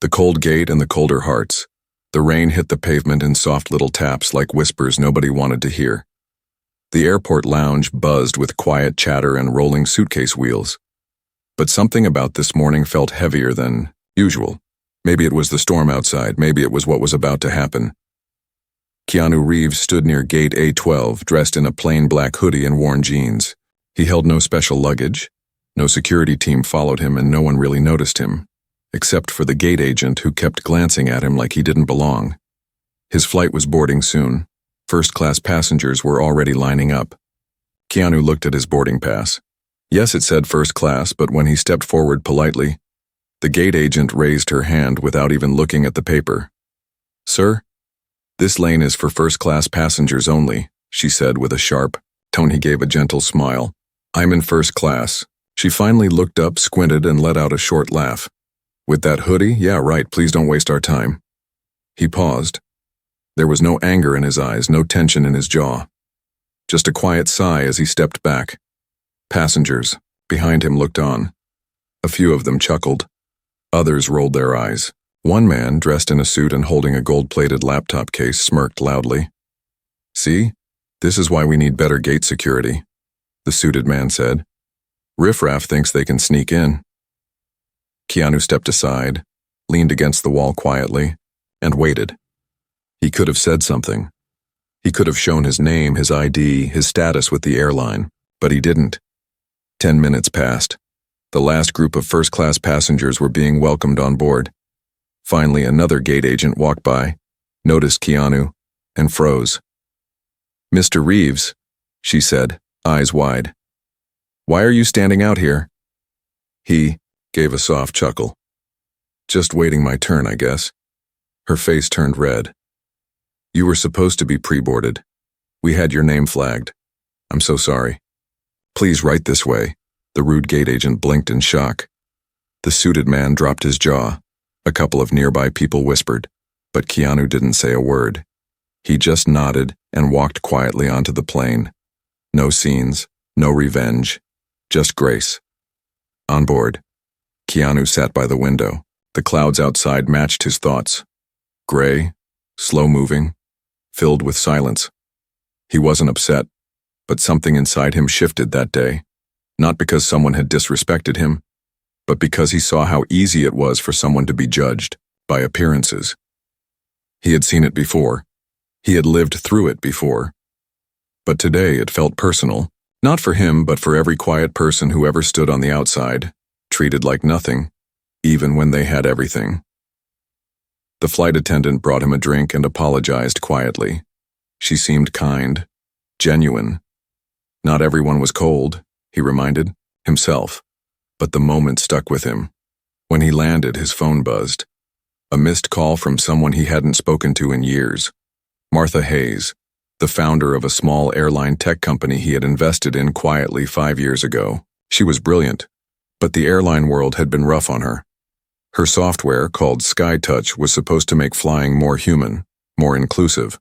The cold gate and the colder hearts. The rain hit the pavement in soft little taps like whispers nobody wanted to hear. The airport lounge buzzed with quiet chatter and rolling suitcase wheels. But something about this morning felt heavier than usual. Maybe it was the storm outside, maybe it was what was about to happen. Keanu Reeves stood near gate A12, dressed in a plain black hoodie and worn jeans. He held no special luggage. No security team followed him and no one really noticed him, except for the gate agent who kept glancing at him like he didn't belong. His flight was boarding soon. First-class passengers were already lining up. Keanu looked at his boarding pass. Yes, it said first class, but when he stepped forward politely, the gate agent raised her hand without even looking at the paper. "Sir, this lane is for first-class passengers only," she said with a sharp tone. He gave a gentle smile. "I'm in first class." She finally looked up, squinted, and let out a short laugh. "With that hoodie? Yeah, right, please don't waste our time." He paused. There was no anger in his eyes, no tension in his jaw. Just a quiet sigh as he stepped back. Passengers behind him looked on. A few of them chuckled. Others rolled their eyes. One man, dressed in a suit and holding a gold-plated laptop case, smirked loudly. "See? This is why we need better gate security," the suited man said. "Riffraff thinks they can sneak in." Keanu stepped aside, leaned against the wall quietly, and waited. He could have said something. He could have shown his name, his ID, his status with the airline, but he didn't. 10 minutes passed. The last group of first-class passengers were being welcomed on board. Finally, another gate agent walked by, noticed Keanu, and froze. "Mr. Reeves," she said, eyes wide. "Why are you standing out here?" He gave a soft chuckle. "Just waiting my turn, I guess." Her face turned red. "You were supposed to be pre-boarded. We had your name flagged. I'm so sorry." "Please, right this way." The rude gate agent blinked in shock. The suited man dropped his jaw. A couple of nearby people whispered, but Keanu didn't say a word. He just nodded and walked quietly onto the plane. No scenes, no revenge, just grace. On board, Keanu sat by the window. The clouds outside matched his thoughts. Gray, slow-moving, filled with silence. He wasn't upset, but something inside him shifted that day. Not because someone had disrespected him, but because he saw how easy it was for someone to be judged by appearances. He had seen it before. He had lived through it before. But today it felt personal, not for him, but for every quiet person who ever stood on the outside, treated like nothing, even when they had everything. The flight attendant brought him a drink and apologized quietly. She seemed kind, genuine. Not everyone was cold, he reminded himself, but the moment stuck with him. When he landed, his phone buzzed. A missed call from someone he hadn't spoken to in years. Martha Hayes, the founder of a small airline tech company he had invested in quietly 5 years ago. She was brilliant, but the airline world had been rough on her. Her software, called skytouch, was supposed to make flying more human, more inclusive.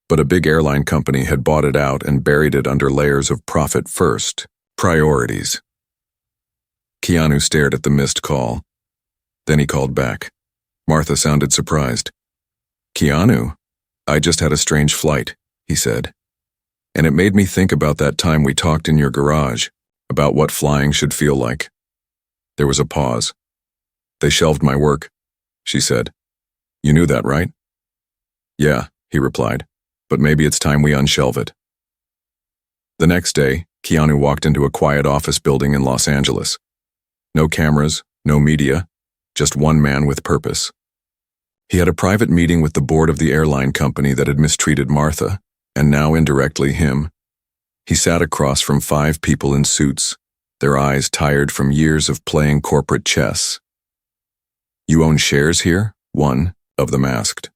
But a big airline company had bought it out and buried it under layers of profit-first priorities. Keanu stared at the missed call. Then he called back. Martha sounded surprised. "Keanu, I just had a strange flight," he said. "And it made me think about that time we talked in your garage, about what flying should feel like." There was a pause. "They shelved my work," she said. "You knew that, right?" "Yeah," he replied. "But maybe it's time we unshelve it." The next day, Keanu walked into a quiet office building in Los Angeles. No cameras, no media, just one man with purpose. He had a private meeting with the board of the airline company that had mistreated Martha, and now indirectly him. He sat across from 5 people in suits, their eyes tired from years of playing corporate chess. "You own shares here?" one of them asked.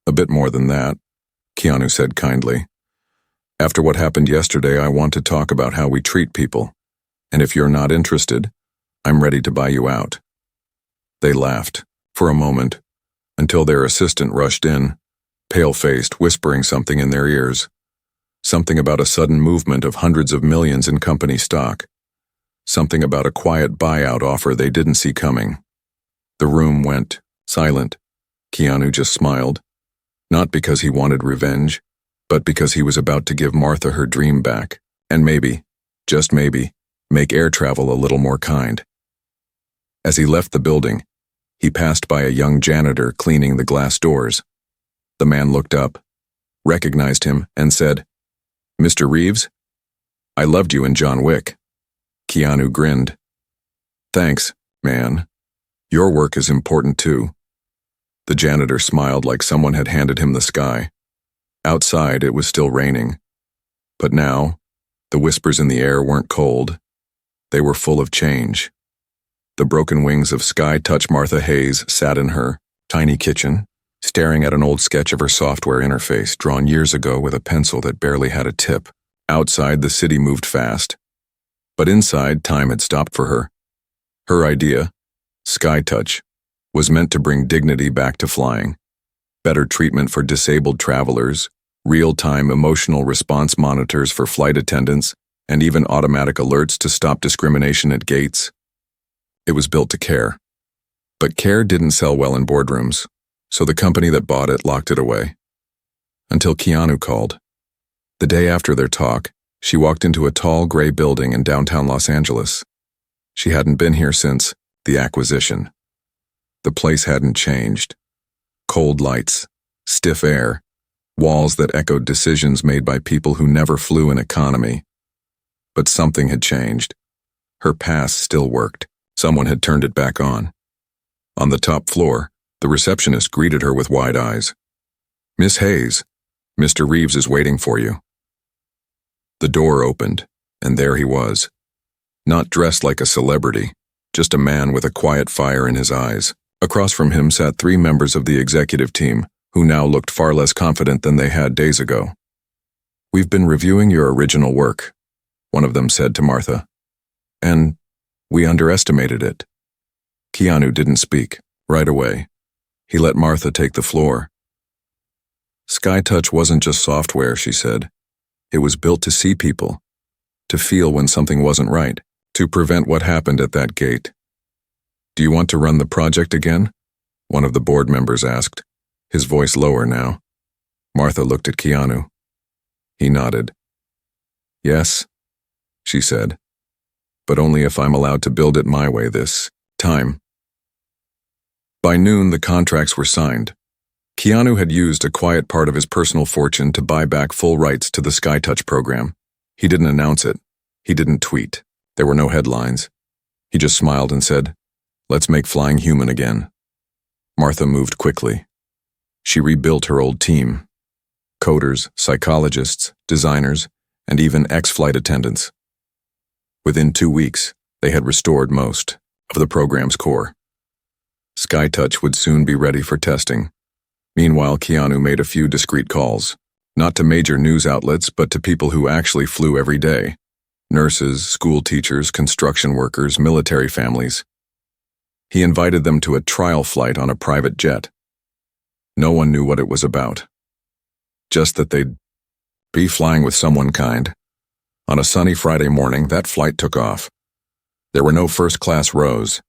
"A bit more than that," Keanu said kindly. "After what happened yesterday, I want to talk about how we treat people. And if you're not interested, I'm ready to buy you out." They laughed, for a moment, until their assistant rushed in, pale-faced, whispering something in their ears. Something about a sudden movement of hundreds of millions in company stock. Something about a quiet buyout offer they didn't see coming. The room went Silent, Keanu just smiled. Not because he wanted revenge, but because he was about to give Martha her dream back, and maybe, just maybe, make air travel a little more kind. As he left the building, he passed by a young janitor cleaning the glass doors. The man looked up, recognized him, and said, "Mr. Reeves? I loved you in John Wick." Keanu grinned. "Thanks, man. Your work is important too." The janitor smiled like someone had handed him the sky. Outside, it was still raining. But now, the whispers in the air weren't cold. They were full of change. The broken wings of skytouch Martha Hayes sat in her tiny kitchen, staring at an old sketch of her software interface drawn years ago with a pencil that barely had a tip. Outside, the city moved fast. But inside, time had stopped for her. Her idea, skytouch, was meant to bring dignity back to flying. Better treatment for disabled travelers, real-time emotional response monitors for flight attendants, and even automatic alerts to stop discrimination at gates. It was built to care. But care didn't sell well in boardrooms, so the company that bought it locked it away. Until Keanu called. The day after their talk, she walked into a tall gray building in downtown Los Angeles. She hadn't been here since the acquisition. The place hadn't changed. Cold lights, stiff air, walls that echoed decisions made by people who never flew in economy. But something had changed. Her pass still worked. Someone had turned it back on. On the top floor, the receptionist greeted her with wide eyes. "Miss Hayes, Mr. Reeves is waiting for you." The door opened, and there he was. Not dressed like a celebrity, just a man with a quiet fire in his eyes. Across from him sat 3 members of the executive team, who now looked far less confident than they had days ago. "We've been reviewing your original work," one of them said to Martha. "And we underestimated it." Keanu didn't speak right away. He let Martha take the floor. "Skytouch wasn't just software," she said. "It was built to see people, to feel when something wasn't right, to prevent what happened at that gate." "Do you want to run the project again?" one of the board members asked, his voice lower now. Martha looked at Keanu. He nodded. "Yes," she said, "but only if I'm allowed to build it my way this time." By noon, the contracts were signed. Keanu had used a quiet part of his personal fortune to buy back full rights to the skytouch program. He didn't announce it. He didn't tweet. There were no headlines. He just smiled and said, "Let's make flying human again." Martha moved quickly. She rebuilt her old team. Coders, psychologists, designers, and even ex-flight attendants. Within 2 weeks, they had restored most of the program's core. Skytouch would soon be ready for testing. Meanwhile, Keanu made a few discreet calls, not to major news outlets, but to people who actually flew every day. Nurses, school teachers, construction workers, military families. He invited them to a trial flight on a private jet. No one knew what it was about. Just that they'd be flying with someone kind. On a sunny Friday morning, that flight took off. There were no first-class rows,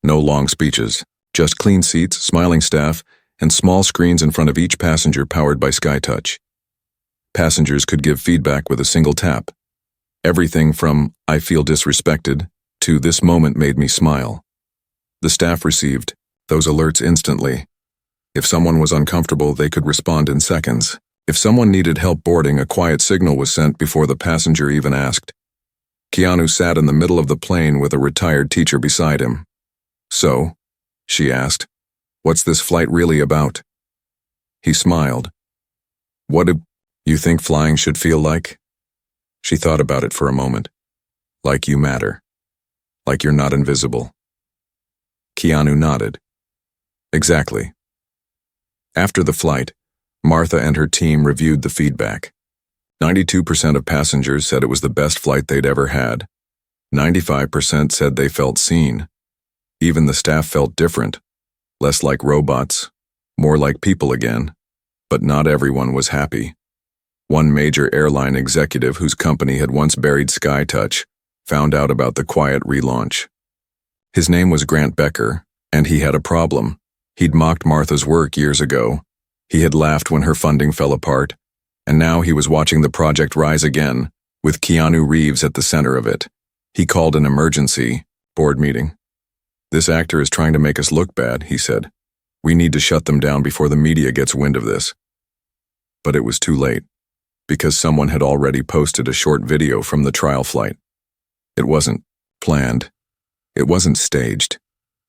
no long speeches, just clean seats, smiling staff, and small screens in front of each passenger powered by skytouch. Passengers could give feedback with a single tap. Everything from, "I feel disrespected," to "This moment made me smile." The staff received those alerts instantly. If someone was uncomfortable, they could respond in seconds. If someone needed help boarding, a quiet signal was sent before the passenger even asked. Keanu sat in the middle of the plane with a retired teacher beside him. "So," she asked, "what's this flight really about?" He smiled. "What do you think flying should feel like?" She thought about it for a moment. "Like you matter. Like you're not invisible." Keanu nodded. "Exactly." After the flight, Martha and her team reviewed the feedback. 92% of passengers said it was the best flight they'd ever had. 95% said they felt seen. Even the staff felt different. Less like robots, more like people again. But not everyone was happy. One major airline executive whose company had once buried skytouch found out about the quiet relaunch. His name was Grant Becker, and he had a problem. He'd mocked Martha's work years ago. He had laughed when her funding fell apart. And now he was watching the project rise again, with Keanu Reeves at the center of it. He called an emergency board meeting. "This actor is trying to make us look bad," he said. "We need to shut them down before the media gets wind of this." But it was too late, because someone had already posted a short video from the trial flight. It wasn't planned. It wasn't staged.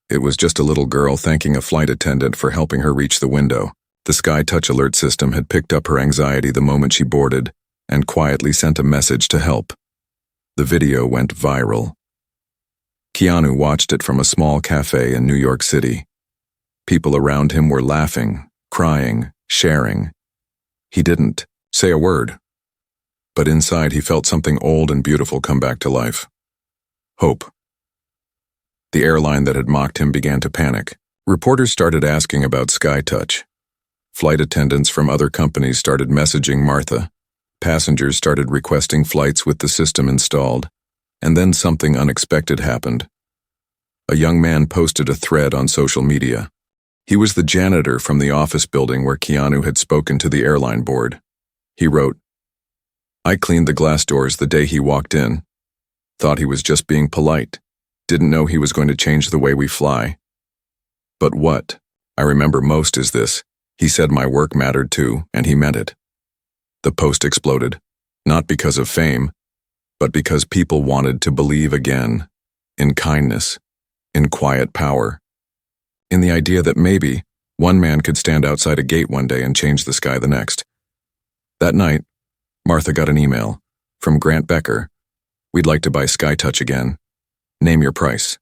It was just a little girl thanking a flight attendant for helping her reach the window. The skytouch alert system had picked up her anxiety the moment she boarded and quietly sent a message to help. The video went viral. Keanu watched it from a small cafe in New York City. People around him were laughing, crying, sharing. He didn't say a word, but inside he felt something old and beautiful come back to life. Hope. The airline that had mocked him began to panic. Reporters started asking about skytouch. Flight attendants from other companies started messaging Martha. Passengers started requesting flights with the system installed. And then something unexpected happened. A young man posted a thread on social media. He was the janitor from the office building where Keanu had spoken to the airline board. He wrote, "I cleaned the glass doors the day he walked in. Thought he was just being polite. Didn't know he was going to change the way we fly. But what I remember most is this. He said my work mattered too, and he meant it." The post exploded, not because of fame, but because people wanted to believe again, in kindness, in quiet power, in the idea that maybe one man could stand outside a gate one day and change the sky the next. That night, Martha got an email from Grant Becker. "We'd like to buy skytouch again. Name your price."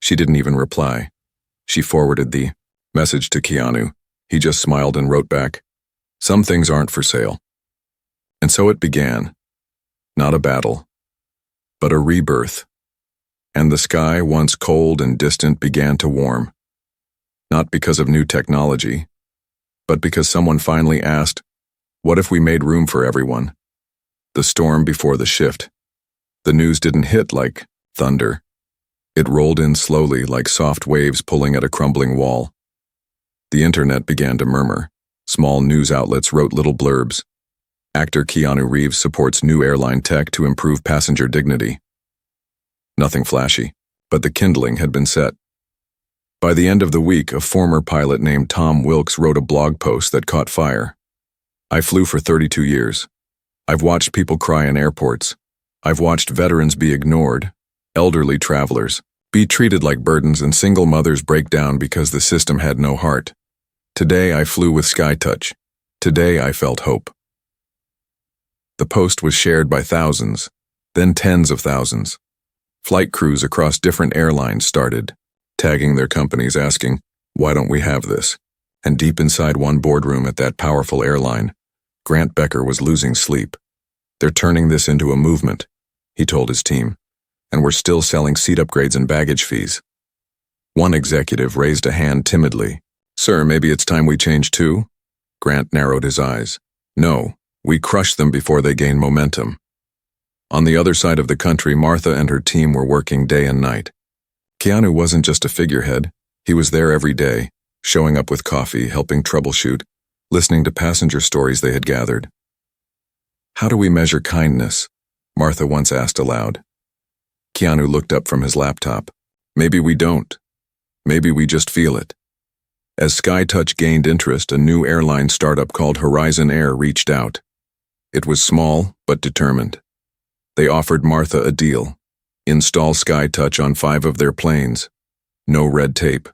She didn't even reply. She forwarded the message to Keanu. He just smiled and wrote back, "Some things aren't for sale." And so it began. Not a battle, but a rebirth. And the sky, once cold and distant, began to warm. Not because of new technology, but because someone finally asked, what if we made room for everyone? The storm before the shift. The news didn't hit like thunder. It rolled in slowly like soft waves pulling at a crumbling wall. The internet began to murmur. Small news outlets wrote little blurbs. Actor Keanu Reeves supports new airline tech to improve passenger dignity. Nothing flashy, but the kindling had been set. By the end of the week, a former pilot named Tom Wilkes wrote a blog post that caught fire. "I flew for 32 years. I've watched people cry in airports. I've watched veterans be ignored, elderly travelers be treated like burdens, and single mothers break down because the system had no heart. Today I flew with skytouch. Today I felt hope." The post was shared by thousands, then tens of thousands. Flight crews across different airlines started, tagging their companies asking, "Why don't we have this?" And deep inside one boardroom at that powerful airline, Grant Becker was losing sleep. "They're turning this into a movement," he told his team, "and we're still selling seat upgrades and baggage fees." One executive raised a hand timidly. "Sir, maybe it's time we change too?" Grant narrowed his eyes. "No, we crush them before they gain momentum." On the other side of the country, Martha and her team were working day and night. Keanu wasn't just a figurehead. He was there every day, showing up with coffee, helping troubleshoot, listening to passenger stories they had gathered. "How do we measure kindness?" Martha once asked aloud. Keanu looked up from his laptop. "Maybe we don't. Maybe we just feel it." As skytouch gained interest, a new airline startup called Horizon Air reached out. It was small, but determined. They offered Martha a deal. Install skytouch on 5 of their planes. No red tape.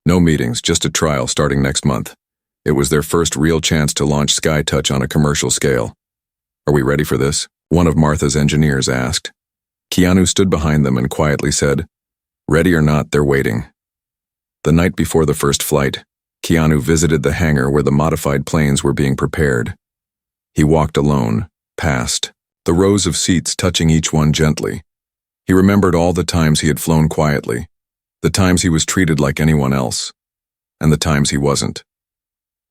No meetings, just a trial starting next month. It was their first real chance to launch skytouch on a commercial scale. "Are we ready for this?" one of Martha's engineers asked. Keanu stood behind them and quietly said, "Ready or not, they're waiting." The night before the first flight, Keanu visited the hangar where the modified planes were being prepared. He walked alone, past, the rows of seats touching each one gently. He remembered all the times he had flown quietly, the times he was treated like anyone else, and the times he wasn't.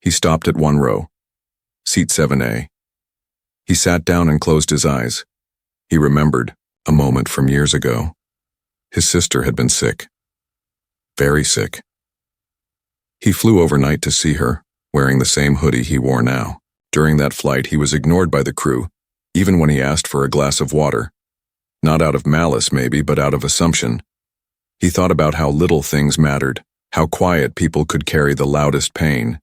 He stopped at one row, seat 7A. He sat down and closed his eyes. He remembered a moment from years ago. His sister had been sick. Very sick. He flew overnight to see her, wearing the same hoodie he wore now. During that flight, he was ignored by the crew, even when he asked for a glass of water. Not out of malice, maybe, but out of assumption. He thought about how little things mattered, how quiet people could carry the loudest pain,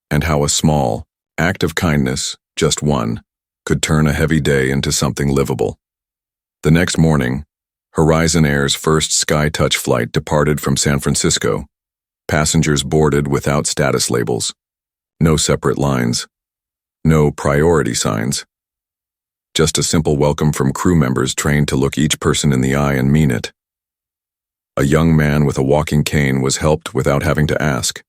and how a small act of kindness, just one, could turn a heavy day into something livable. The next morning, Horizon Air's first skytouch flight departed from San Francisco. Passengers boarded without status labels. No separate lines. No priority signs. Just a simple welcome from crew members trained to look each person in the eye and mean it. A young man with a walking cane was helped without having to ask.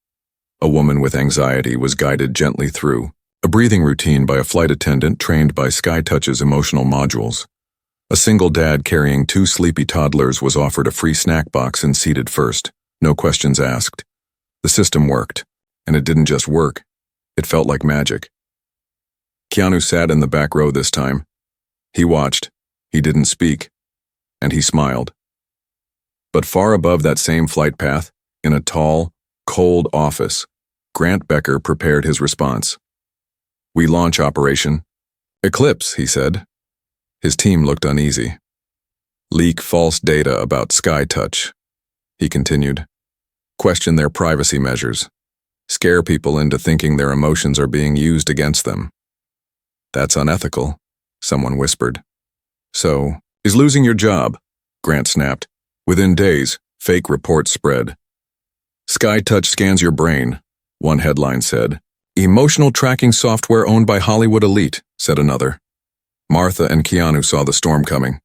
A woman with anxiety was guided gently through. A breathing routine by a flight attendant trained by skytouch's emotional modules. A single dad carrying 2 sleepy toddlers was offered a free snack box and seated first. No questions asked. The system worked, and it didn't just work. It felt like magic. Keanu sat in the back row this time. He watched, he didn't speak, and he smiled. But far above that same flight path, in a tall, cold office, Grant Becker prepared his response. "We launch Operation Eclipse," he said. His team looked uneasy. "Leak false data about skytouch," he continued. "Question their privacy measures. Scare people into thinking their emotions are being used against them." "That's unethical," someone whispered. "So, is losing your job?" Grant snapped. Within days, fake reports spread. "SkyTouch scans your brain," one headline said. "Emotional tracking software owned by Hollywood elite," said another. Martha and Keanu saw the storm coming.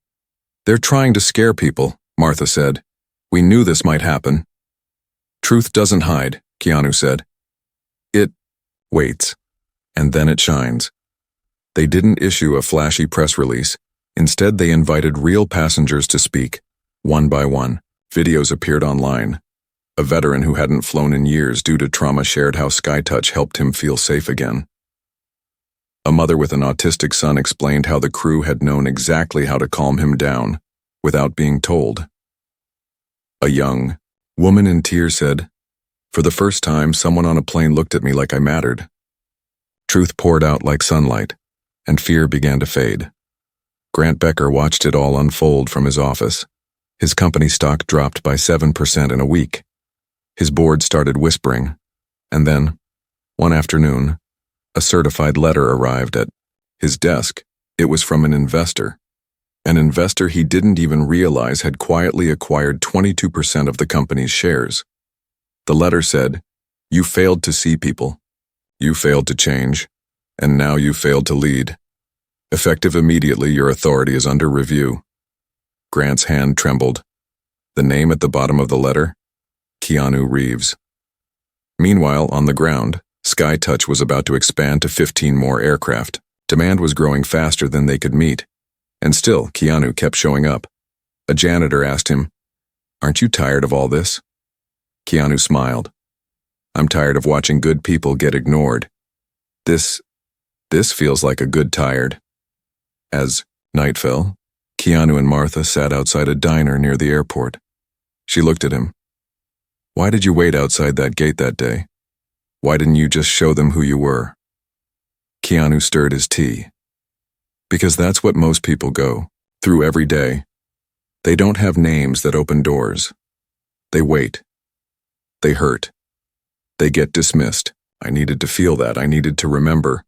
"They're trying to scare people," Martha said. "We knew this might happen." "Truth doesn't hide," Keanu said. "It waits, and then it shines." They didn't issue a flashy press release. Instead, they invited real passengers to speak. One by one, videos appeared online. A veteran who hadn't flown in years due to trauma shared how SkyTouch helped him feel safe again. A mother with an autistic son explained how the crew had known exactly how to calm him down, without being told. A young woman in tears said, "For the first time, someone on a plane looked at me like I mattered." Truth poured out like sunlight, and fear began to fade. Grant Becker watched it all unfold from his office. His company stock dropped by 7% in a week. His board started whispering, and then, one afternoon, a certified letter arrived at his desk. It was from an investor he didn't even realize had quietly acquired 22% of the company's shares. The letter said, "You failed to see people. You failed to change, and now you failed to lead. Effective immediately, your authority is under review." Grant's hand trembled. The name at the bottom of the letter? KeanuReeves. Meanwhile, on the ground, SkyTouch was about to expand to 15 more aircraft. Demand was growing faster than they could meet. And still, Keanu kept showing up. A janitor asked him, "Aren't you tired of all this?" Keanu smiled. "I'm tired of watching good people get ignored. This feels like a good tired." As night fell, Keanu and Martha sat outside a diner near the airport. She looked at him. "Why did you wait outside that gate that day? Why didn't you just show them who you were?" Keanu stirred his tea. "Because that's what most people go through every day. They don't have names that open doors. They wait. They hurt. They get dismissed. I needed to feel that. I needed to remember."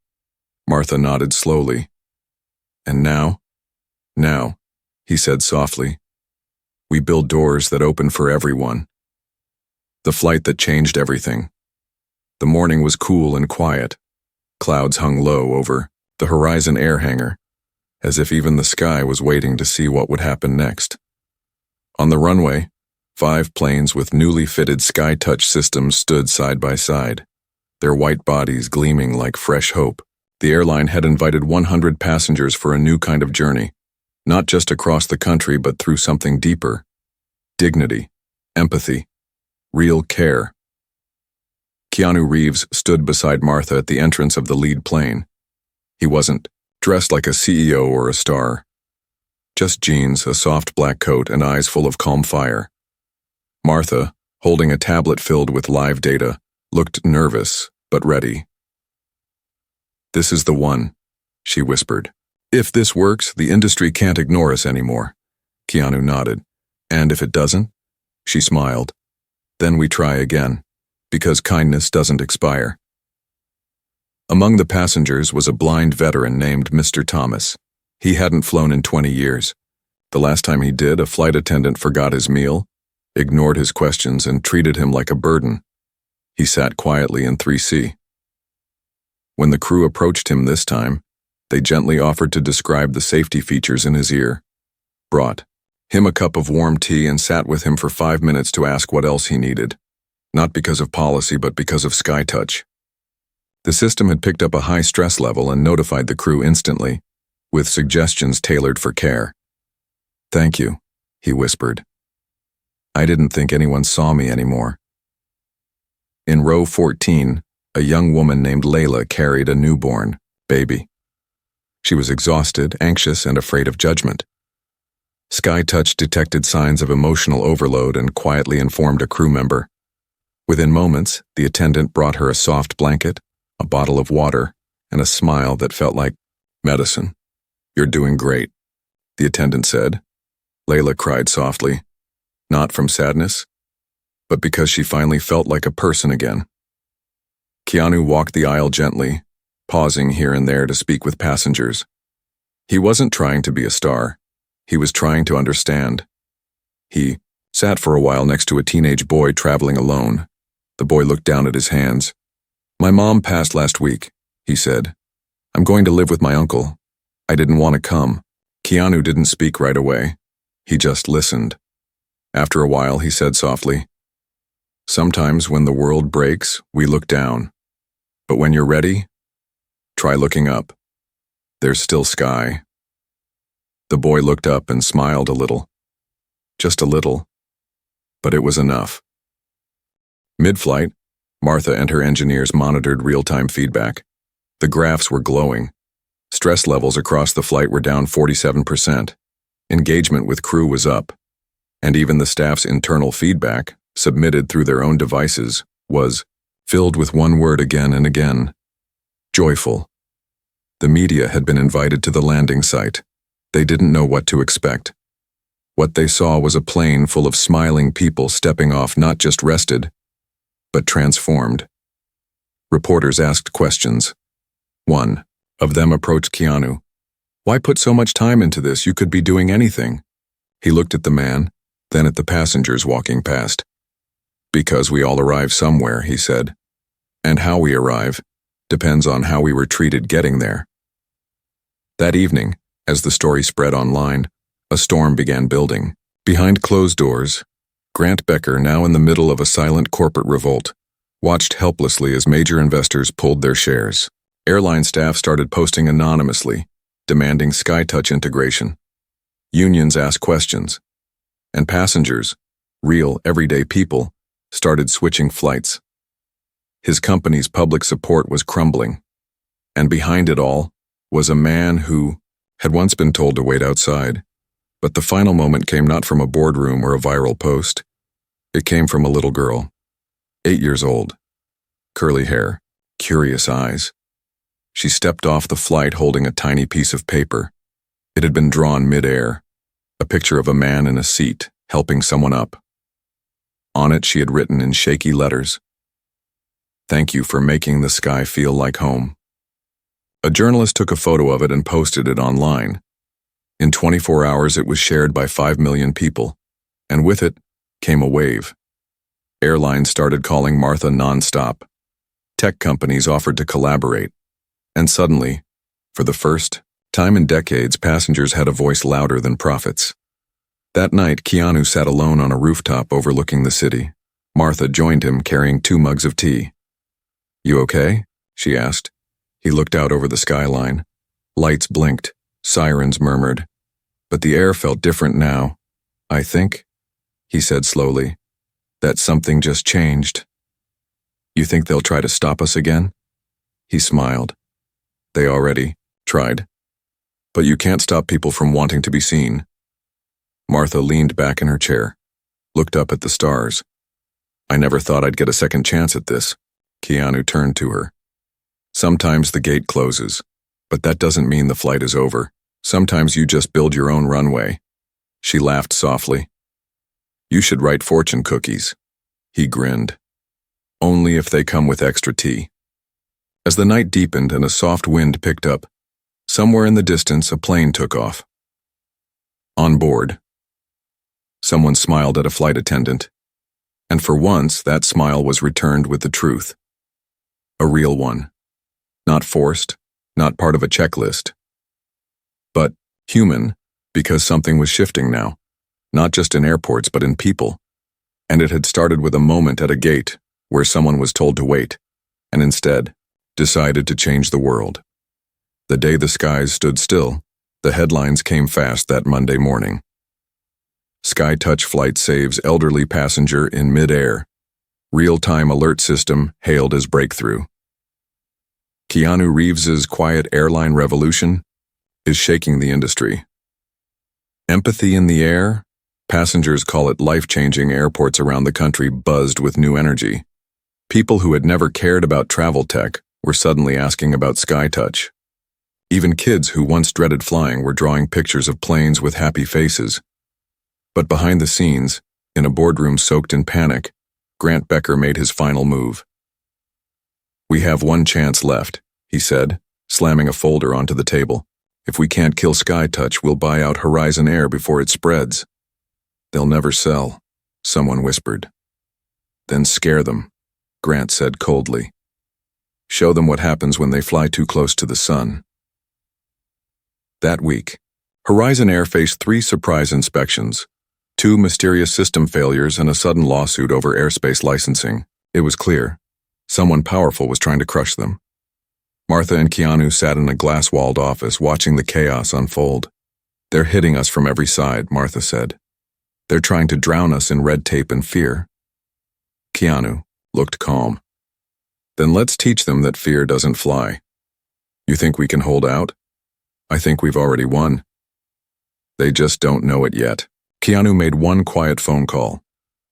Martha nodded slowly. "And now?" "Now," he said softly, "we build doors that open for everyone." The flight that changed everything. The morning was cool and quiet. Clouds hung low over the Horizon Air hangar, as if even the sky was waiting to see what would happen next. On the runway, 5 planes with newly fitted SkyTouch systems stood side by side, their white bodies gleaming like fresh hope. The airline had invited 100 passengers for a new kind of journey, not just across the country but through something deeper. Dignity, empathy, real care. KeanuReeves stood beside Martha at the entrance of the lead plane. He wasn't dressed like a CEO or a star. Just jeans, a soft black coat, and eyes full of calm fire. Martha, holding a tablet filled with live data, looked nervous, but ready. "This is the one," she whispered. "If this works, the industry can't ignore us anymore." Keanu nodded. "And if it doesn't?" She smiled. "Then we try again, because kindness doesn't expire." Among the passengers was a blind veteran named Mr. Thomas. He hadn't flown in 20 years. The last time he did, a flight attendant forgot his meal, ignored his questions, and treated him like a burden. He sat quietly in 3C. When the crew approached him this time, they gently offered to describe the safety features in his ear, brought him a cup of warm tea, and sat with him for 5 minutes to ask what else he needed, not because of policy but because of skytouch. The system had picked up a high stress level and notified the crew instantly, with suggestions tailored for care. "Thank you," he whispered. "I didn't think anyone saw me anymore." In row 14, a young woman named Layla carried a newborn baby. She was exhausted, anxious, and afraid of judgment. SkyTouch detected signs of emotional overload and quietly informed a crew member. Within moments, the attendant brought her a soft blanket, a bottle of water, and a smile that felt like medicine. "You're doing great," the attendant said. Layla cried softly, not from sadness, but because she finally felt like a person again. Keanu walked the aisle gently, pausing here and there to speak with passengers. He wasn't trying to be a star. He was trying to understand. He sat for a while next to a teenage boy traveling alone. The boy looked down at his hands. "My mom passed last week," he said. "I'm going to live with my uncle. I didn't want to come." Keanu didn't speak right away. He just listened. After a while, he said softly, "Sometimes when the world breaks, we look down. But when you're ready, try looking up. There's still sky." The boy looked up and smiled a little. Just a little. But it was enough. Mid-flight, Martha and her engineers monitored real-time feedback. The graphs were glowing. Stress levels across the flight were down 47%. Engagement with crew was up. And even the staff's internal feedback, submitted through their own devices, was filled with one word again and again: joyful. The media had been invited to the landing site. They didn't know what to expect. What they saw was a plane full of smiling people stepping off, not just rested, but transformed. Reporters asked questions. One of them approached Keanu. "Why put so much time into this? You could be doing anything." He looked at the man, then at the passengers walking past. "Because we all arrive somewhere," he said. "And how we arrive depends on how we were treated getting there." That evening, as the story spread online, a storm began building. Behind closed doors, Grant Becker, now in the middle of a silent corporate revolt, watched helplessly as major investors pulled their shares. Airline staff started posting anonymously, demanding SkyTouch integration. Unions asked questions. And passengers, real, everyday people, started switching flights. His company's public support was crumbling. And behind it all was a man who had once been told to wait outside. But the final moment came not from a boardroom or a viral post. It came from a little girl, 8 years old, curly hair, curious eyes. She stepped off the flight holding a tiny piece of paper. It had been drawn mid-air, a picture of a man in a seat helping someone up. On it she had written in shaky letters, "Thank you for making the sky feel like home." A journalist took a photo of it and posted it online. In 24 hours it was shared by 5 million people, and with it came a wave. Airlines started calling Martha nonstop. Tech companies offered to collaborate. And suddenly, for the first time in decades, passengers had a voice louder than profits. That night, Keanu sat alone on a rooftop overlooking the city. Martha joined him carrying 2 mugs of tea. "You okay?" she asked. He looked out over the skyline. Lights blinked, sirens murmured. But the air felt different now. "I think," he said slowly, "that something just changed." "You think they'll try to stop us again?" He smiled. "They already tried. But you can't stop people from wanting to be seen." Martha leaned back in her chair, looked up at the stars. "I never thought I'd get a second chance at this." Keanu turned to her. Sometimes the gate closes, but that doesn't mean the flight is over. Sometimes you just build your own runway. She laughed softly. You should write fortune cookies. He grinned. Only if they come with extra tea. As the night deepened and a soft wind picked up, somewhere in the distance a plane took off. On board. Someone smiled at a flight attendant, and for once that smile was returned with the truth. A real one. Not forced, not part of a checklist. But human, because something was shifting now, not just in airports but in people. And it had started with a moment at a gate where someone was told to wait, and instead decided to change the world. The day the skies stood still, the headlines came fast that Monday morning. SkyTouch flight saves elderly passenger in mid-air. Real-time alert system hailed as breakthrough. Keanu Reeves's quiet airline revolution is shaking the industry. Empathy in the air? Passengers call it life-changing. Airports around the country buzzed with new energy. People who had never cared about travel tech were suddenly asking about SkyTouch. Even kids who once dreaded flying were drawing pictures of planes with happy faces. But behind the scenes, in a boardroom soaked in panic, Grant Becker made his final move. We have one chance left, he said, slamming a folder onto the table. If we can't kill SkyTouch, we'll buy out Horizon Air before it spreads. They'll never sell, someone whispered. Then scare them, Grant said coldly. Show them what happens when they fly too close to the sun. That week, Horizon Air faced 3 surprise inspections, 2 mysterious system failures, and a sudden lawsuit over airspace licensing. It was clear. Someone powerful was trying to crush them. Martha and Keanu sat in a glass-walled office watching the chaos unfold. They're hitting us from every side, Martha said. They're trying to drown us in red tape and fear. Keanu looked calm. Then let's teach them that fear doesn't fly. You think we can hold out? I think we've already won. They just don't know it yet. Keanu made one quiet phone call.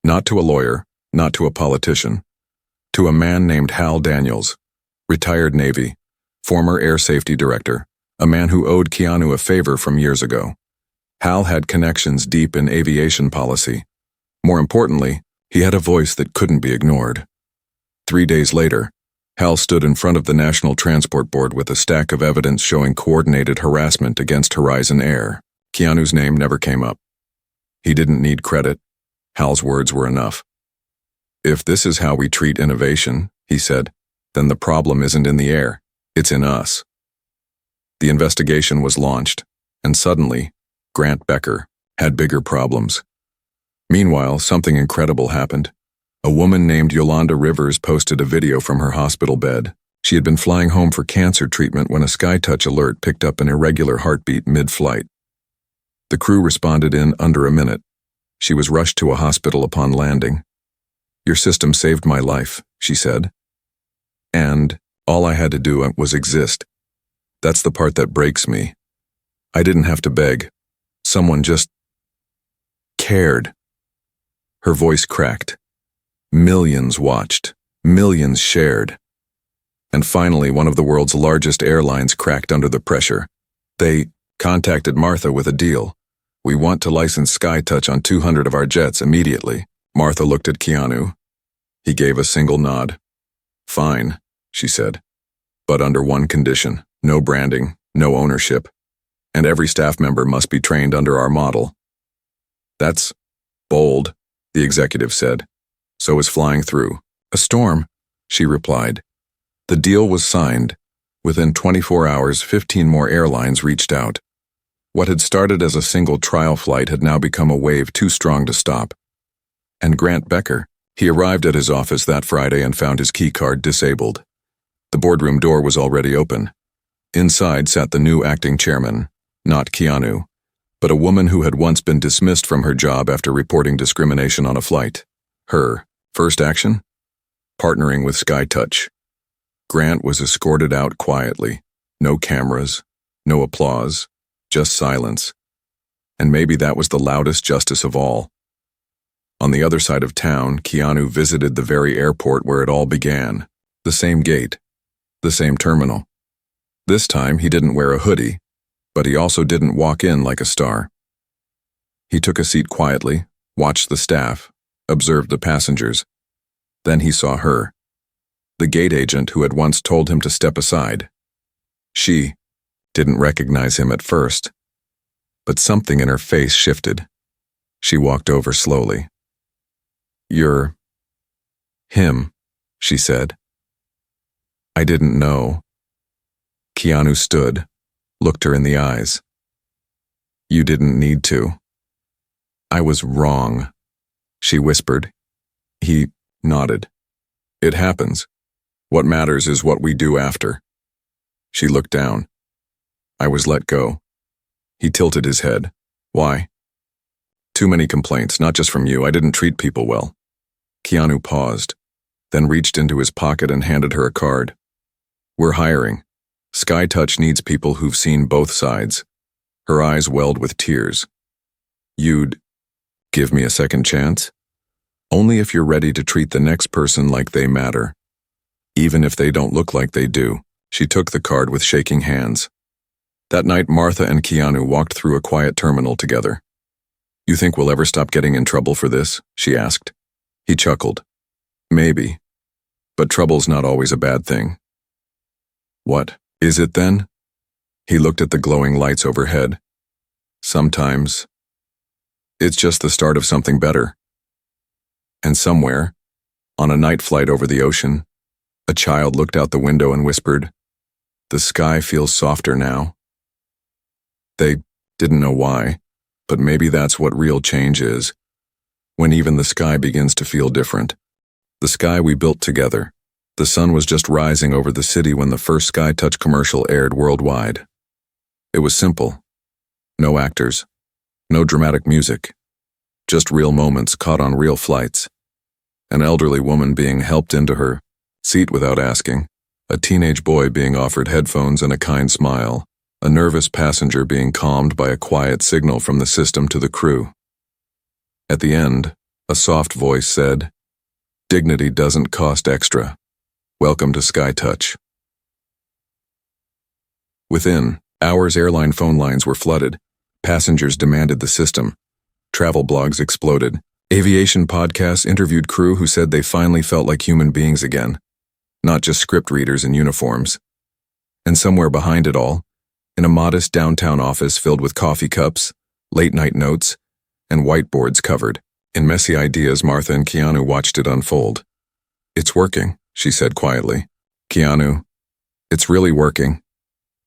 Not to a lawyer, not to a politician. To a man named Hal Daniels, retired Navy, former air safety director, a man who owed Keanu a favor from years ago. Hal had connections deep in aviation policy. More importantly, he had a voice that couldn't be ignored. 3 days later, Hal stood in front of the National Transport Board with a stack of evidence showing coordinated harassment against Horizon Air. Keanu's name never came up. He didn't need credit. Hal's words were enough. If this is how we treat innovation, he said, then the problem isn't in the air, it's in us. The investigation was launched, and suddenly, Grant Becker had bigger problems. Meanwhile, something incredible happened. A woman named Yolanda Rivers posted a video from her hospital bed. She had been flying home for cancer treatment when a SkyTouch alert picked up an irregular heartbeat mid-flight. The crew responded in under a minute. She was rushed to a hospital upon landing. Your system saved my life, she said. And all I had to do was exist. That's the part that breaks me. I didn't have to beg. Someone just cared. Her voice cracked. Millions watched. Millions shared. And finally, one of the world's largest airlines cracked under the pressure. They contacted Martha with a deal. We want to license SkyTouch on 200 of our jets immediately. Martha looked at Keanu. He gave a single nod. Fine, she said. But under one condition. No branding, no ownership. And every staff member must be trained under our model. That's bold, the executive said. So is flying through. A storm, she replied. The deal was signed. Within 24 hours, 15 more airlines reached out. What had started as a single trial flight had now become a wave too strong to stop. And Grant Becker, he arrived at his office that Friday and found his key card disabled. The boardroom door was already open. Inside sat the new acting chairman, not Keanu, but a woman who had once been dismissed from her job after reporting discrimination on a flight. Her first action? Partnering with SkyTouch. Grant was escorted out quietly. No cameras, no applause, just silence. And maybe that was the loudest justice of all. On the other side of town, Keanu visited the very airport where it all began. The same gate. The same terminal. This time he didn't wear a hoodie, but he also didn't walk in like a star. He took a seat quietly, watched the staff, observed the passengers. Then he saw her, the gate agent who had once told him to step aside. She didn't recognize him at first, but something in her face shifted. She walked over slowly. "You're him," she said. "I didn't know." Keanu stood, looked her in the eyes. "You didn't need to." "I was wrong," she whispered. He nodded. "It happens. What matters is what we do after." She looked down. "I was let go." He tilted his head. "Why?" "Too many complaints, not just from you. I didn't treat people well." Keanu paused, then reached into his pocket and handed her a card. "We're hiring. SkyTouch needs people who've seen both sides." Her eyes welled with tears. "You'd give me a second chance? Only if you're ready to treat the next person like they matter. Even if they don't look like they do." She took the card with shaking hands. That night, Martha and Keanu walked through a quiet terminal together. "You think we'll ever stop getting in trouble for this?" she asked. He chuckled. "Maybe. But trouble's not always a bad thing." "What is it then?" He looked at the glowing lights overhead. "Sometimes it's just the start of something better." And somewhere, on a night flight over the ocean, a child looked out the window and whispered, "The sky feels softer now." They didn't know why, but maybe that's what real change is, when even the sky begins to feel different. The sky we built together. The sun was just rising over the city when the first SkyTouch commercial aired worldwide. It was simple. No actors. No dramatic music. Just real moments caught on real flights. An elderly woman being helped into her seat without asking. A teenage boy being offered headphones and a kind smile. A nervous passenger being calmed by a quiet signal from the system to the crew. At the end, a soft voice said, "Dignity doesn't cost extra. Welcome to SkyTouch." Within hours, airline phone lines were flooded. Passengers demanded the system. Travel blogs exploded. Aviation podcasts interviewed crew who said they finally felt like human beings again, not just script readers in uniforms. And somewhere behind it all, in a modest downtown office filled with coffee cups, late-night notes, and whiteboards covered in messy ideas, Martha and Keanu watched it unfold. "It's working," she said quietly. "Keanu, it's really working."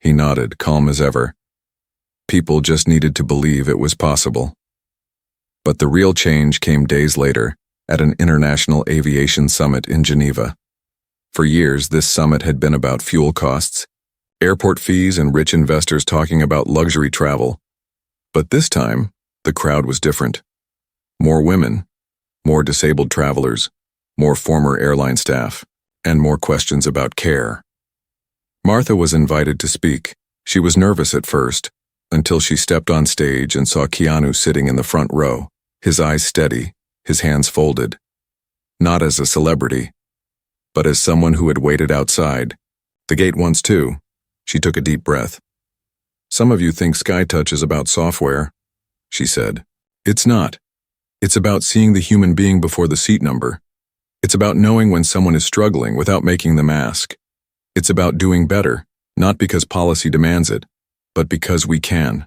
He nodded, calm as ever. People just needed to believe it was possible. But the real change came days later at an international aviation summit in Geneva. For years, this summit had been about fuel costs, airport fees, and rich investors talking about luxury travel. But this time, the crowd was different. More women, more disabled travelers, more former airline staff, and more questions about care. Martha was invited to speak. She was nervous at first, until she stepped on stage and saw Keanu sitting in the front row, his eyes steady, his hands folded. Not as a celebrity, but as someone who had waited outside the gate once too. She took a deep breath. "Some of you think SkyTouch is about software," she said. "It's not. It's about seeing the human being before the seat number. It's about knowing when someone is struggling without making them ask. It's about doing better, not because policy demands it, but because we can."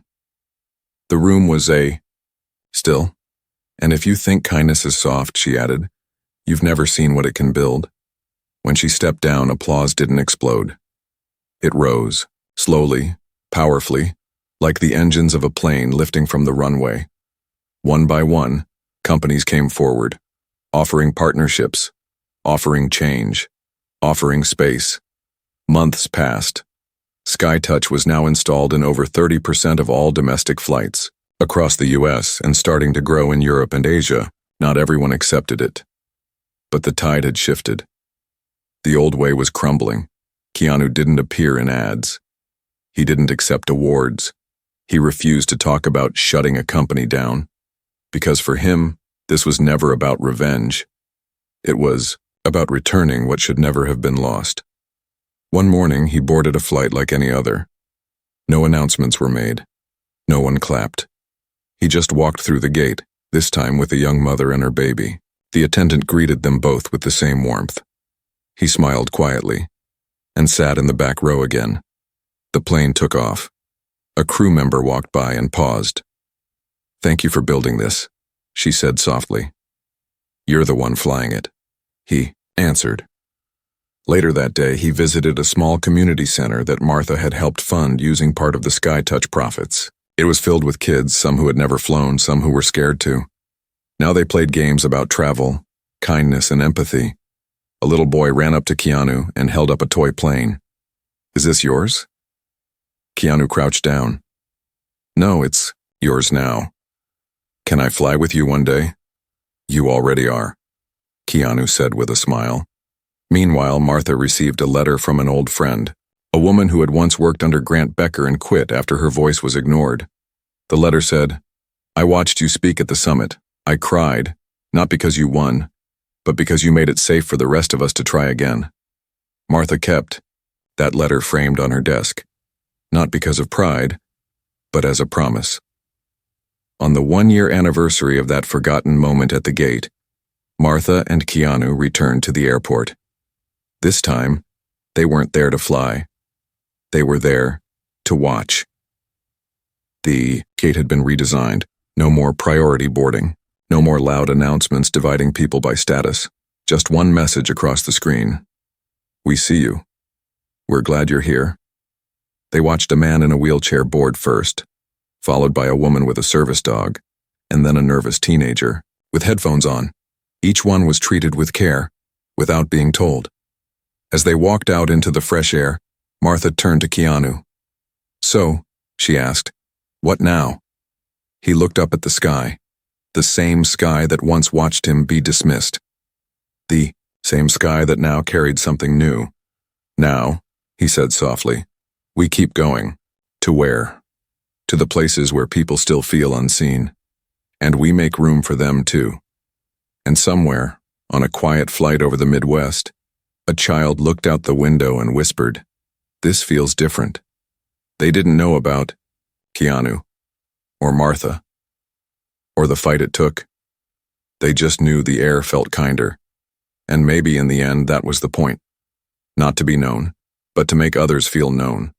The room was still. "And if you think kindness is soft," she added, "you've never seen what it can build." When she stepped down, applause didn't explode. It rose, slowly, powerfully, like the engines of a plane lifting from the runway. One by one, companies came forward, offering partnerships, offering change, offering space. Months passed. SkyTouch was now installed in over 30% of all domestic flights across the US and starting to grow in Europe and Asia. Not everyone accepted it. But the tide had shifted. The old way was crumbling. Keanu didn't appear in ads. He didn't accept awards. He refused to talk about shutting a company down. Because for him, this was never about revenge. It was about returning what should never have been lost. One morning, he boarded a flight like any other. No announcements were made. No one clapped. He just walked through the gate, this time with a young mother and her baby. The attendant greeted them both with the same warmth. He smiled quietly and sat in the back row again. The plane took off. A crew member walked by and paused. "Thank you for building this," she said softly. "You're the one flying it," he answered. Later that day, he visited a small community center that Martha had helped fund using part of the skytouch profits. It was filled with kids, some who had never flown, some who were scared to. Now they played games about travel, kindness, and empathy. A little boy ran up to Keanu and held up a toy plane. "Is this yours?" Keanu crouched down. "No, it's yours now. Can I fly with you one day?" "You already are," Keanu said with a smile. Meanwhile, Martha received a letter from an old friend, a woman who had once worked under Grant Becker and quit after her voice was ignored. The letter said, "I watched you speak at the summit. I cried, not because you won, but because you made it safe for the rest of us to try again." Martha kept that letter framed on her desk, not because of pride, but as a promise. On the 1-year anniversary of that forgotten moment at the gate, Martha and Keanu returned to the airport. This time, they weren't there to fly. They were there to watch. The gate had been redesigned. No more priority boarding. No more loud announcements dividing people by status. Just one message across the screen. "We see you. We're glad you're here." They watched a man in a wheelchair board first, followed by a woman with a service dog, and then a nervous teenager with headphones on. Each one was treated with care, without being told. As they walked out into the fresh air, Martha turned to Keanu. "So," she asked, "what now?" He looked up at the sky, the same sky that once watched him be dismissed. The same sky that now carried something new. "Now," he said softly, "we keep going. To where? To the places where people still feel unseen. And we make room for them too." And somewhere, on a quiet flight over the Midwest, a child looked out the window and whispered, "This feels different." They didn't know about Keanu, or Martha, or the fight it took. They just knew the air felt kinder, and maybe in the end that was the point. Not to be known, but to make others feel known.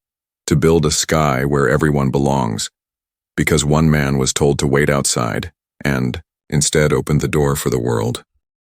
To build a sky where everyone belongs, because one man was told to wait outside, and instead opened the door for the world.